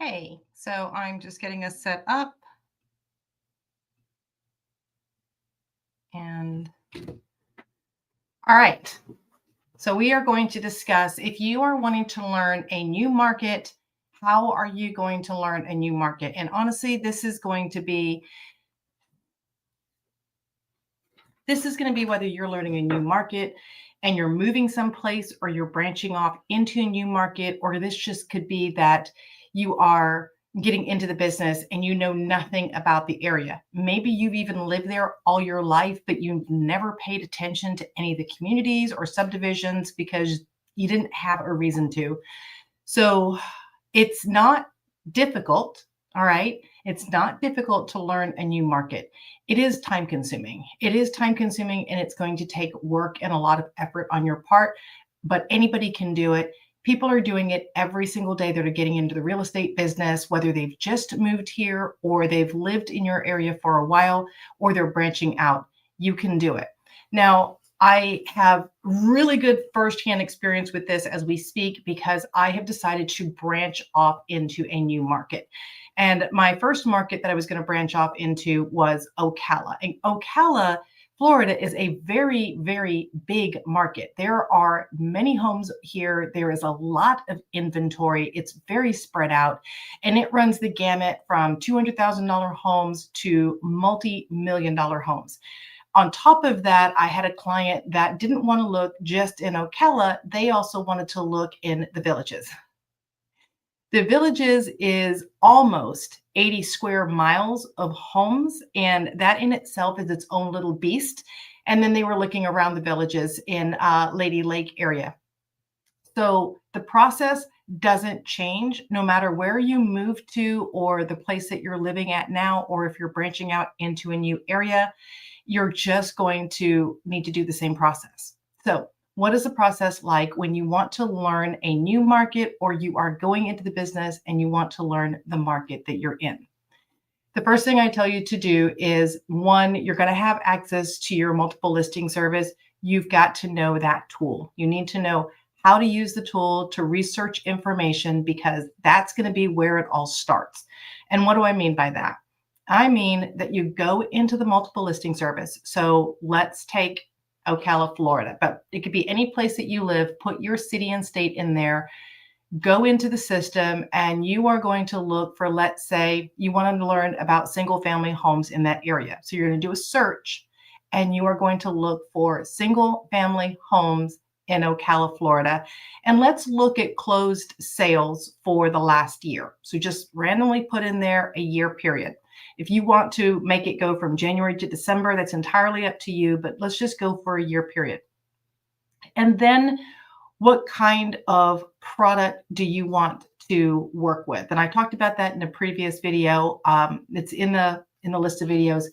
Hey, so I'm just getting us set up and all right. So we are going to discuss if you are wanting to learn a new market, how are you going to learn a new market? And honestly, this is going to be whether you're learning a new market and you're moving someplace or you're branching off into a new market, or this just could be that you are getting into the business and you know nothing about the area. Maybe you've even lived there all your life, but you've never paid attention to any of the communities or subdivisions because you didn't have a reason to. So it's not difficult. All right. It's not difficult to learn a new market. It is time consuming. It is time consuming and it's going to take work and a lot of effort on your part, but anybody can do it. People are doing it every single day that are getting into the real estate business, whether they've just moved here or they've lived in your area for a while or they're branching out. You can do it. Now, I have really good firsthand experience with this as we speak because I have decided to branch off into a new market. And my first market that I was going to branch off into was Ocala. And Ocala, Florida is a very, very big market. There are many homes here. There is a lot of inventory. It's very spread out and it runs the gamut from $200,000 homes to multi-million dollar homes. On top of that, I had a client that didn't want to look just in Ocala. They also wanted to look in the Villages. The Villages is almost 80 square miles of homes, and that in itself is its own little beast. And then they were looking around the Villages in Lady Lake area. So the process doesn't change no matter where you move to or the place that you're living at now, or if you're branching out into a new area, you're just going to need to do the same process. So what is the process like when you want to learn a new market or you are going into the business and you want to learn the market that you're in? The first thing I tell you to do is one, you're going to have access to your multiple listing service. You've got to know that tool. You need to know how to use the tool to research information because that's going to be where it all starts. And what do I mean by that? I mean that you go into the multiple listing service. So let's take Ocala, Florida, but it could be any place that you live. Put your city and state in there, go into the system, and you are going to look for, let's say you want to learn about single family homes in that area. So you're going to do a search and you are going to look for single family homes in Ocala, Florida. And let's look at closed sales for the last year. So just randomly put in there a year period. If you want to make it go from January to December, that's entirely up to you, but let's just go for a year period. And then what kind of product do you want to work with? And I talked about that in a previous video. It's in the list of videos.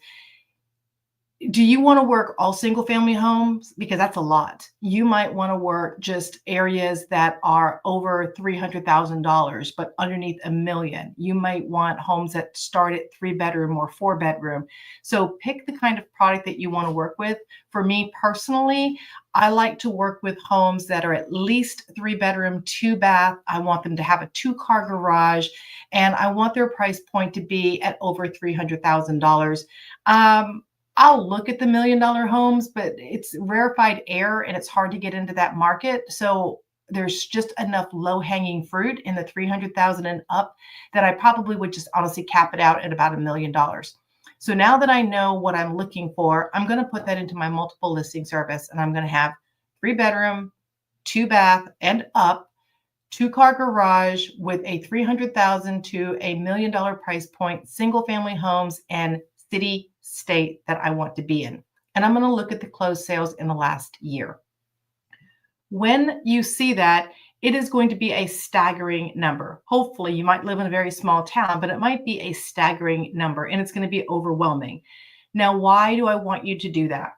Do you want to work all single family homes? Because that's a lot. You might want to work just areas that are over $300,000, but underneath $1 million. You might want homes that start at 3-bedroom or 4-bedroom. So pick the kind of product that you want to work with. For me personally, I like to work with homes that are at least 3-bedroom, 2-bath. I want them to have a 2-car garage, and I want their price point to be at over $300,000. I'll look at the $1 million homes, but it's rarefied air and it's hard to get into that market. So there's just enough low-hanging fruit in the 300,000 and up that I probably would just honestly cap it out at about $1 million. So now that I know what I'm looking for, I'm going to put that into my multiple listing service, and I'm going to have 3-bedroom, 2-bath and up, 2-car garage with a 300,000 to $1 million price point, single family homes and city state that I want to be in. And I'm going to look at the closed sales in the last year. When you see that, it is going to be a staggering number. Hopefully, you might live in a very small town, but it might be a staggering number and it's going to be overwhelming. Now, why do I want you to do that?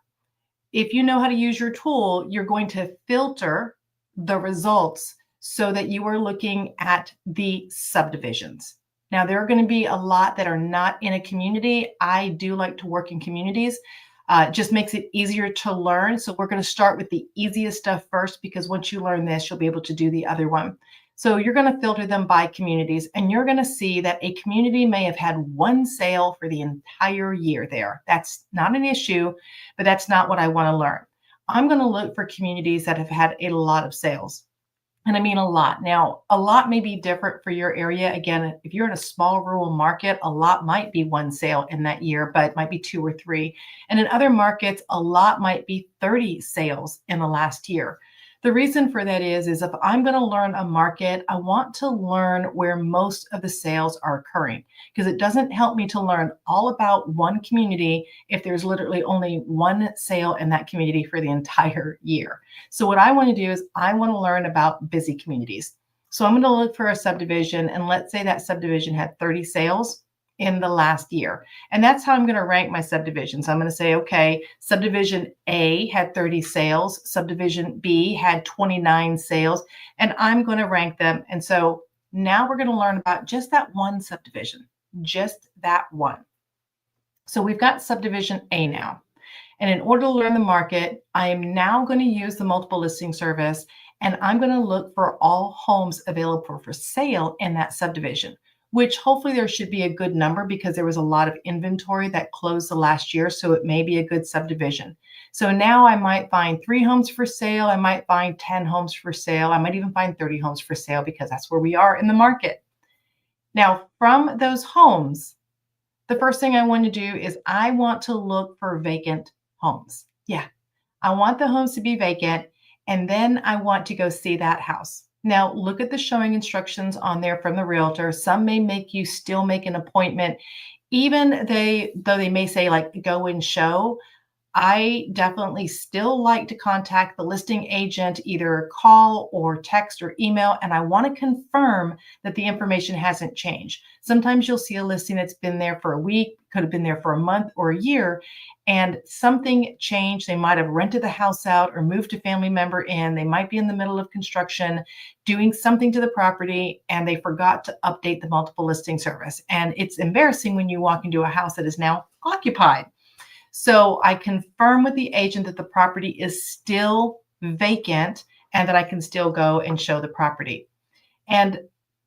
If you know how to use your tool, you're going to filter the results so that you are looking at the subdivisions. Now, there are going to be a lot that are not in a community. I do like to work in communities. It just makes it easier to learn. So we're going to start with the easiest stuff first, because once you learn this, you'll be able to do the other one. So you're going to filter them by communities, and you're going to see that a community may have had one sale for the entire year there. That's not an issue, but that's not what I want to learn. I'm going to look for communities that have had a lot of sales. And I mean a lot. Now, a lot may be different for your area. Again, if you're in a small rural market, a lot might be one sale in that year, but it might be two or three. And in other markets, a lot might be 30 sales in the last year. The reason for that is if I'm going to learn a market, I want to learn where most of the sales are occurring, because it doesn't help me to learn all about one community if there's literally only one sale in that community for the entire year. So what I want to do is I want to learn about busy communities. So I'm going to look for a subdivision, and let's say that subdivision had 30 sales in the last year. And that's how I'm going to rank my subdivisions. I'm going to say, okay, subdivision A had 30 sales, subdivision B had 29 sales, and I'm going to rank them. And so now we're going to learn about just that one subdivision, just that one. So we've got subdivision A now. And in order to learn the market, I am now going to use the multiple listing service, and I'm going to look for all homes available for sale in that subdivision, which hopefully there should be a good number because there was a lot of inventory that closed the last year. So it may be a good subdivision. So now I might find 3 homes for sale. I might find 10 homes for sale. I might even find 30 homes for sale because that's where we are in the market. Now, from those homes, the first thing I want to do is I want to look for vacant homes. Yeah, I want the homes to be vacant, and then I want to go see that house. Now, look at the showing instructions on there from the realtor. Some may make you still make an appointment, even though they may say like go and show. I definitely still like to contact the listing agent, either call or text or email, and I want to confirm that the information hasn't changed. Sometimes you'll see a listing that's been there for a week, could have been there for a month or a year, and something changed. They might have rented the house out or moved a family member in. They might be in the middle of construction, doing something to the property, and they forgot to update the multiple listing service. And it's embarrassing when you walk into a house that is now occupied. So I confirm with the agent that the property is still vacant and that I can still go and show the property. And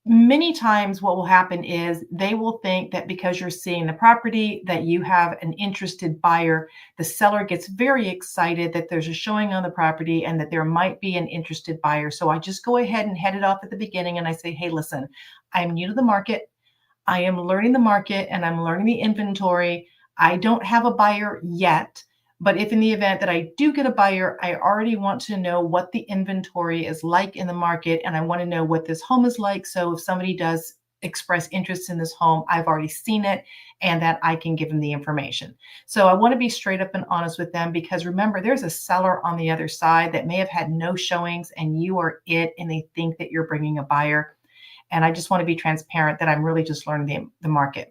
many times what will happen is they will think that because you're seeing the property that you have an interested buyer. The seller gets very excited that there's a showing on the property and that there might be an interested buyer. So I just go ahead and head it off at the beginning and I say, hey, listen, I'm new to the market. I am learning the market and I'm learning the inventory. I don't have a buyer yet, but if in the event that I do get a buyer, I already want to know what the inventory is like in the market, and I want to know what this home is like. So if somebody does express interest in this home, I've already seen it and that I can give them the information. So I want to be straight up and honest with them, because remember, there's a seller on the other side that may have had no showings and you are it, and they think that you're bringing a buyer. And I just want to be transparent that I'm really just learning the market.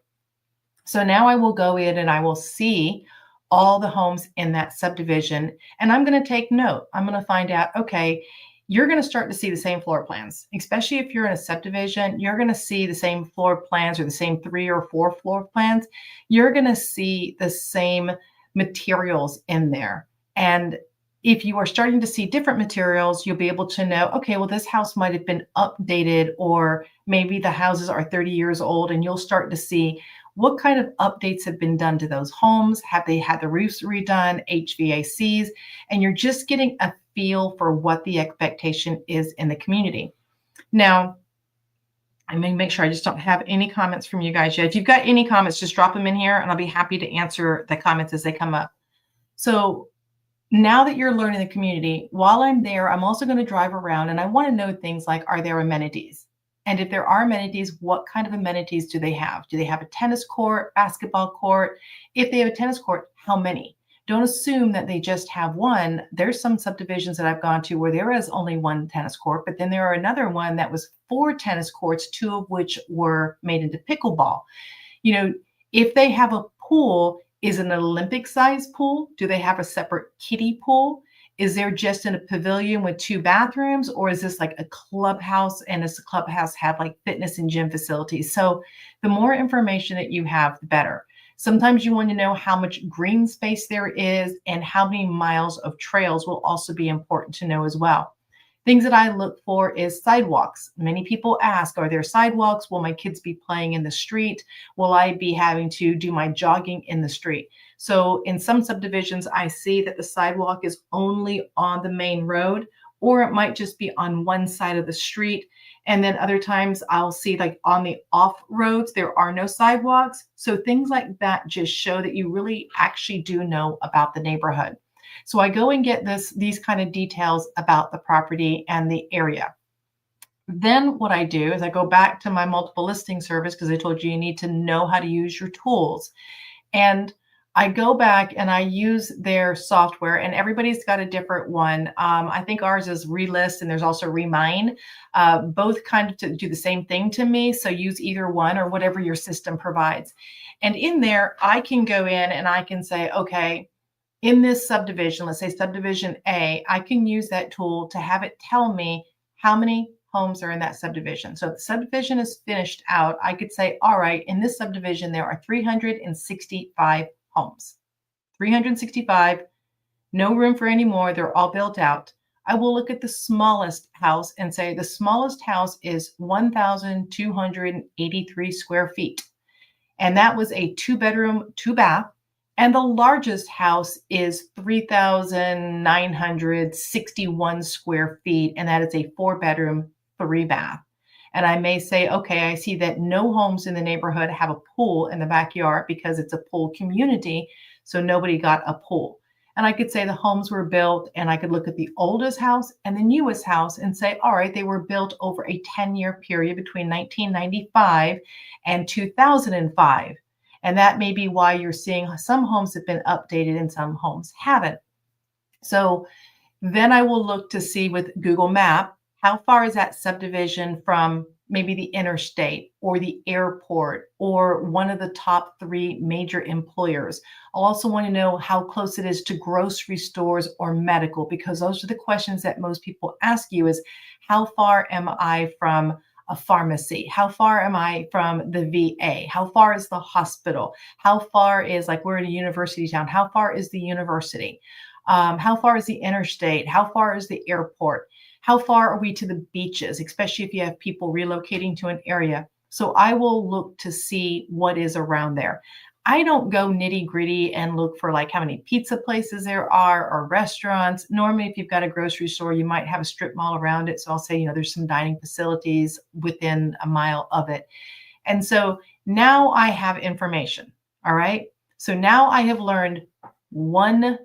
So now I will go in and I will see all the homes in that subdivision, and I'm going to take note. I'm going to find out, okay, you're going to start to see the same floor plans, especially if you're in a subdivision. You're going to see the same floor plans or the same 3 or 4 floor plans. You're going to see the same materials in there. And if you are starting to see different materials, you'll be able to know, okay, well, this house might have been updated, or maybe the houses are 30 years old, and you'll start to see what kind of updates have been done to those homes. Have they had the roofs redone, HVACs? And you're just getting a feel for what the expectation is in the community. Now, I'm going to make sure I just don't have any comments from you guys yet. If you've got any comments, just drop them in here and I'll be happy to answer the comments as they come up. So now that you're learning the community, while I'm there, I'm also going to drive around and I want to know things like, are there amenities? And if there are amenities, what kind of amenities do they have? Do they have a tennis court, basketball court? If they have a tennis court, how many? Don't assume that they just have one. There's some subdivisions that I've gone to where there is only one tennis court, but then there are another one that was 4 tennis courts, 2 of which were made into pickleball. You know, if they have a pool, is it an Olympic-sized pool? Do they have a separate kiddie pool? Is there just in a pavilion with 2 bathrooms, or is this like a clubhouse, and does the clubhouse have like fitness and gym facilities? So the more information that you have, the better. Sometimes you want to know how much green space there is and how many miles of trails will also be important to know as well. Things that I look for is sidewalks. Many people ask, are there sidewalks? Will my kids be playing in the street? Will I be having to do my jogging in the street? So in some subdivisions, I see that the sidewalk is only on the main road, or it might just be on one side of the street. And then other times I'll see like on the off roads, there are no sidewalks. So things like that just show that you really actually do know about the neighborhood. So I go and get these kind of details about the property and the area. Then what I do is I go back to my multiple listing service, because I told you you need to know how to use your tools. And I go back and I use their software, and everybody's got a different one. I think ours is Relist, and there's also Remine. Both kind of do the same thing to me. So use either one or whatever your system provides. And in there, I can go in and I can say, okay, in this subdivision, let's say subdivision A, I can use that tool to have it tell me how many homes are in that subdivision. So if the subdivision is finished out, I could say, all right, in this subdivision, there are 365 homes. 365, no room for any more. They're all built out. I will look at the smallest house and say the smallest house is 1,283 square feet. And that was a 2-bedroom, 2-bath. And the largest house is 3,961 square feet. And that is a 4-bedroom, 3-bath. And I may say, okay, I see that no homes in the neighborhood have a pool in the backyard because it's a pool community. So nobody got a pool. And I could say the homes were built, and I could look at the oldest house and the newest house and say, all right, they were built over a 10-year period between 1995 and 2005. And that may be why you're seeing some homes have been updated and some homes haven't. So then I will look to see with Google Map, how far is that subdivision from maybe the interstate or the airport or one of the top 3 major employers. I'll also want to know how close it is to grocery stores or medical, because those are the questions that most people ask you is, how far am I from a pharmacy? How far am I from the VA? How far is the hospital? How far is, like, we're in a university town, how far is the university? How far is the interstate? How far is the airport? How far are we to the beaches, especially if you have people relocating to an area? So I will look to see what is around there. I don't go nitty gritty and look for like how many pizza places there are or restaurants. Normally, if you've got a grocery store, you might have a strip mall around it. So I'll say, there's some dining facilities within a mile of it. And so now I have information. All right. So now I have learned one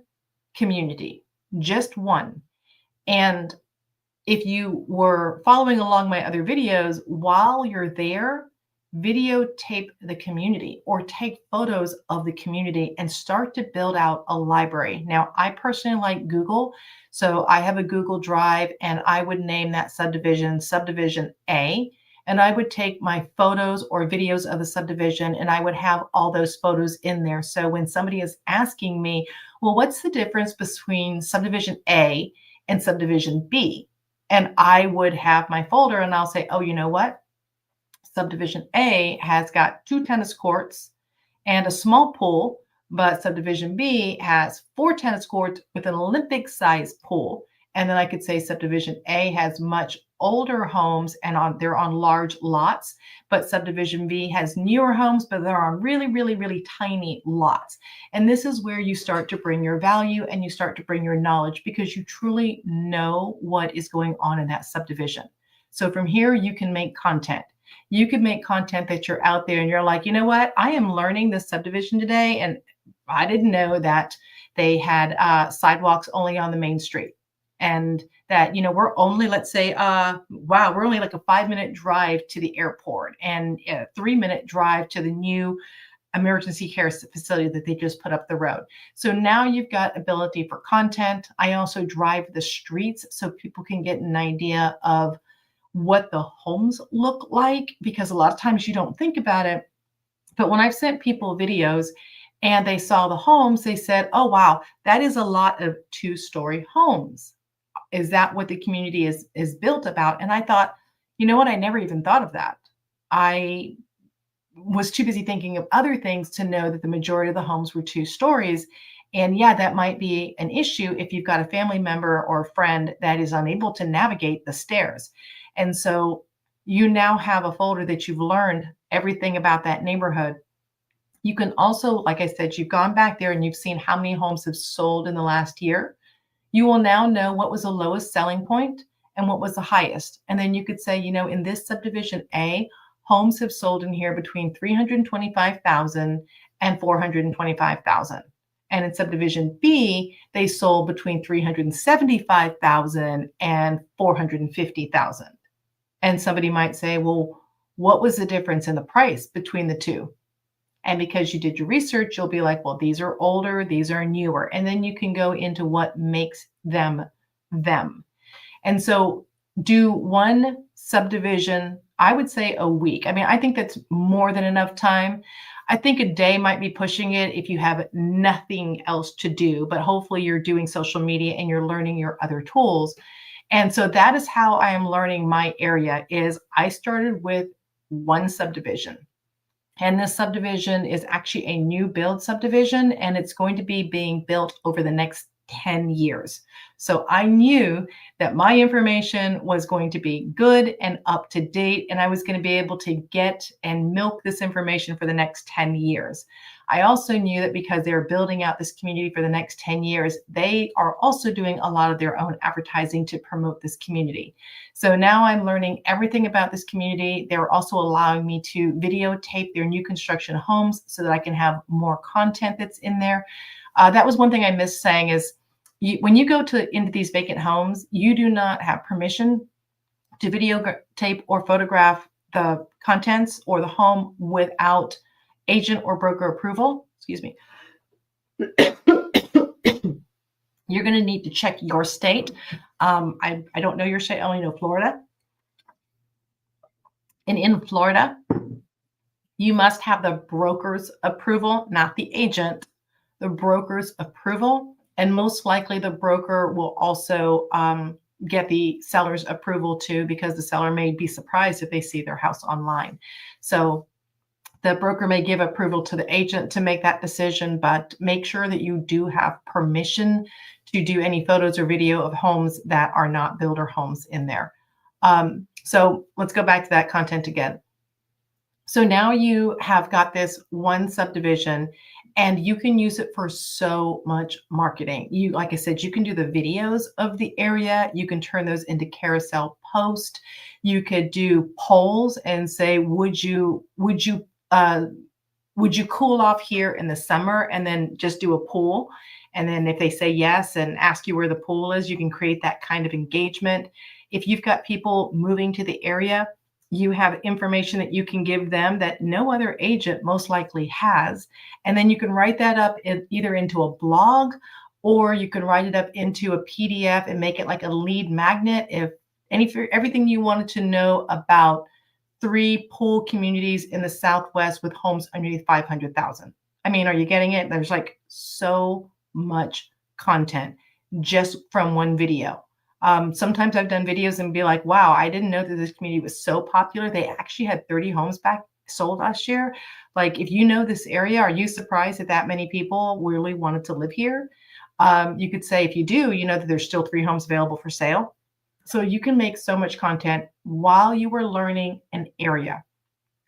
community, just one. And if you were following along my other videos, while you're there, videotape the community or take photos of the community and start to build out a library. Now, I personally like Google, so I have a Google Drive, and I would name that subdivision A, and I would take my photos or videos of the subdivision, and I would have all those photos in there. So when somebody is asking me, well, what's the difference between subdivision A and subdivision B? And I would have my folder and I'll say, oh, you know what? Subdivision A has got 2 tennis courts and a small pool, but subdivision B has 4 tennis courts with an Olympic-sized pool. And then I could say subdivision A has much older homes and they're on large lots, but subdivision B has newer homes, but they're on really, really, really tiny lots. And this is where you start to bring your value and you start to bring your knowledge, because you truly know what is going on in that subdivision. So from here, you can make content. You could make content that you're out there and you're like, you know what? I am learning this subdivision today, and I didn't know that they had sidewalks only on the main street. And that, we're only, let's say, we're only like a 5-minute drive to the airport and a 3-minute drive to the new emergency care facility that they just put up the road. So now you've got ability for content. I also drive the streets so people can get an idea of what the homes look like, because a lot of times you don't think about it. But when I've sent people videos and they saw the homes, they said, oh, wow, that is a lot of 2-story homes. Is that what the community is built about? And I thought, you know what? I never even thought of that. I was too busy thinking of other things to know that the majority of the homes were 2 stories. And yeah, that might be an issue if you've got a family member or a friend that is unable to navigate the stairs. And so you now have a folder that you've learned everything about that neighborhood. You can also, like I said, you've gone back there and you've seen how many homes have sold in the last year. You will now know what was the lowest selling point and what was the highest. And then you could say, in this subdivision A, homes have sold in here between 325,000 and 425,000. And in subdivision B, they sold between 375,000 and 450,000. And somebody might say, well, what was the difference in the price between the two? And because you did your research, you'll be like, well, these are older, these are newer. And then you can go into what makes them them. And so do one subdivision, I would say a week. I mean, I think that's more than enough time. I think a day might be pushing it if you have nothing else to do, but hopefully you're doing social media and you're learning your other tools. And so that is how I am learning my area. Is I started with one subdivision. And this subdivision is actually a new build subdivision, and it's going to be being built over the next 10 years. So I knew that my information was going to be good and up to date, and I was going to be able to get and milk this information for the next 10 years. I also knew that because they're building out this community for the next 10 years, they are also doing a lot of their own advertising to promote this community. So now I'm learning everything about this community. They're also allowing me to videotape their new construction homes so that I can have more content that's in there. That was one thing I missed saying is when you go into these vacant homes, you do not have permission to videotape or photograph the contents or the home without agent or broker approval. Excuse me. You're going to need to check your state. I don't know your state. I only know Florida. And in Florida, you must have the broker's approval, not the agent, the broker's approval. And most likely the broker will also get the seller's approval too, because the seller may be surprised if they see their house online. So the broker may give approval to the agent to make that decision, but make sure that you do have permission to do any photos or video of homes that are not builder homes in there. So let's go back to that content again. So now you have got this one subdivision and you can use it for so much marketing. Like I said, you can do the videos of the area. You can turn those into carousel posts. You could do polls and say, would you cool off here in the summer, and then just do a poll. And then if they say yes and ask you where the pool is, you can create that kind of engagement. If you've got people moving to the area, you have information that you can give them that no other agent most likely has. And then you can write that up either into a blog, or you can write it up into a PDF and make it like a lead magnet. If everything you wanted to know about 3 pool communities in the Southwest with homes underneath 500,000. I mean, are you getting it? There's like so much content just from one video. Sometimes I've done videos and be like, wow, I didn't know that this community was so popular. They actually had 30 homes sold last year. Like, if you know this area, are you surprised that many people really wanted to live here? You could say, if you do, you know that there's still 3 homes available for sale. So you can make so much content while you are learning an area.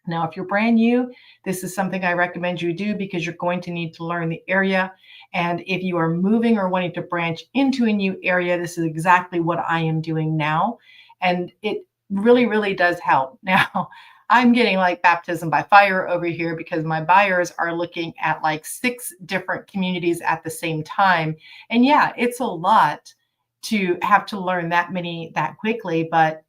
Now, if you're brand new, this is something I recommend you do because you're going to need to learn the area. And if you are moving or wanting to branch into a new area, this is exactly what I am doing now. And it really, really does help. Now, I'm getting like baptism by fire over here because my buyers are looking at like 6 different communities at the same time. And yeah, it's a lot to have to learn that many that quickly, but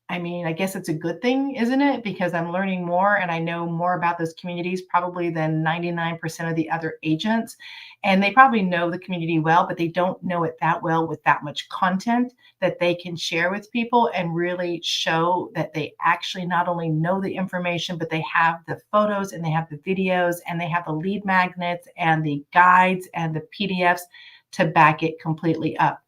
I mean, I guess it's a good thing, isn't it? Because I'm learning more and I know more about those communities probably than 99% of the other agents. And they probably know the community well, but they don't know it that well with that much content that they can share with people and really show that they actually not only know the information, but they have the photos and they have the videos and they have the lead magnets and the guides and the PDFs to back it completely up.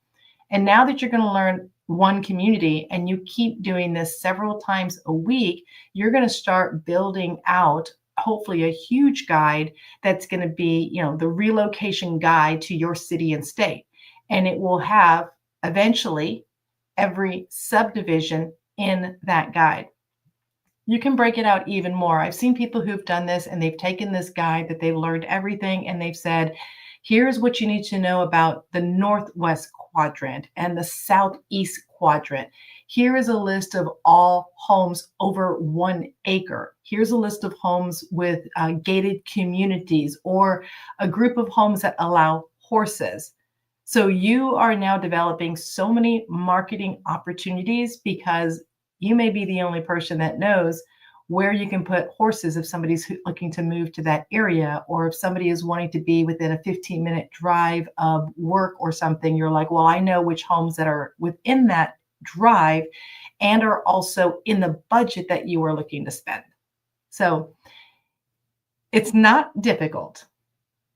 And now that you're going to learn one community and you keep doing this several times a week, you're going to start building out hopefully a huge guide that's going to be, the relocation guide to your city and state. And it will have eventually every subdivision in that guide. You can break it out even more. I've seen people who've done this and they've taken this guide that they've learned everything and they've said, here's what you need to know about the Northwest quadrant and the Southeast quadrant. Here is a list of all homes over 1 acre. Here's a list of homes with gated communities or a group of homes that allow horses. So you are now developing so many marketing opportunities because you may be the only person that knows where you can put horses if somebody's looking to move to that area, or if somebody is wanting to be within a 15-minute drive of work or something. You're like, well, I know which homes that are within that drive and are also in the budget that you are looking to spend. So it's not difficult.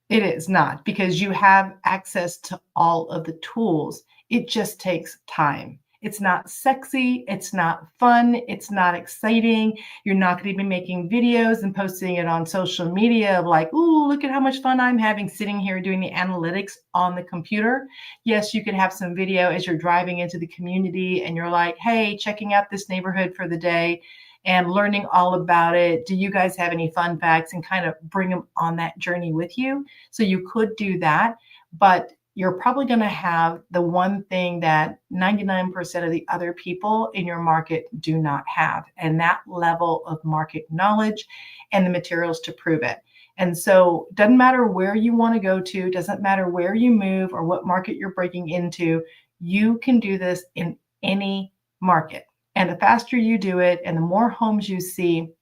It is not, because you have access to all of the tools. It just takes time. It's not sexy. It's not fun. It's not exciting. You're not going to be making videos and posting it on social media of like, ooh, look at how much fun I'm having sitting here doing the analytics on the computer. Yes, you can have some video as you're driving into the community and you're like, hey, checking out this neighborhood for the day and learning all about it. Do you guys have any fun facts? And kind of bring them on that journey with you. So you could do that, but you're probably going to have the one thing that 99% of the other people in your market do not have, and that level of market knowledge and the materials to prove it. And so it doesn't matter where you want to go to, doesn't matter where you move or what market you're breaking into, you can do this in any market. And the faster you do it and the more homes you see,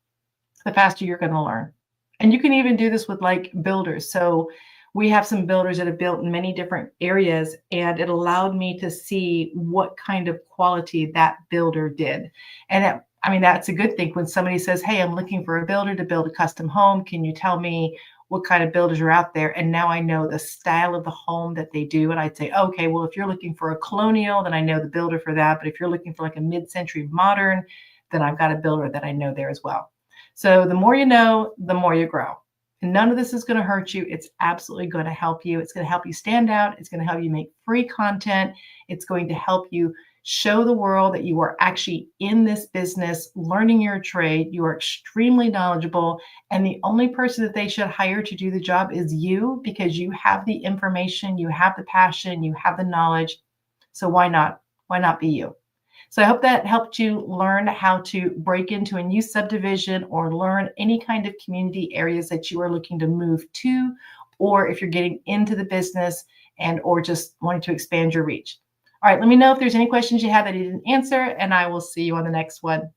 the faster you're going to learn. And you can even do this with like builders. So we have some builders that have built in many different areas, and it allowed me to see what kind of quality that builder did. And that's a good thing when somebody says, hey, I'm looking for a builder to build a custom home. Can you tell me what kind of builders are out there? And now I know the style of the home that they do. And I'd say, okay, well, if you're looking for a colonial, then I know the builder for that. But if you're looking for like a mid-century modern, then I've got a builder that I know there as well. So the more you know, the more you grow. And none of this is going to hurt you. It's absolutely going to help you. It's going to help you stand out. It's going to help you make free content. It's going to help you show the world that you are actually in this business, learning your trade. You are extremely knowledgeable. And the only person that they should hire to do the job is you, because you have the information, you have the passion, you have the knowledge. So why not? Why not be you? So I hope that helped you learn how to break into a new subdivision or learn any kind of community areas that you are looking to move to, or if you're getting into the business and or just wanting to expand your reach. All right, let me know if there's any questions you have that I didn't answer, and I will see you on the next one.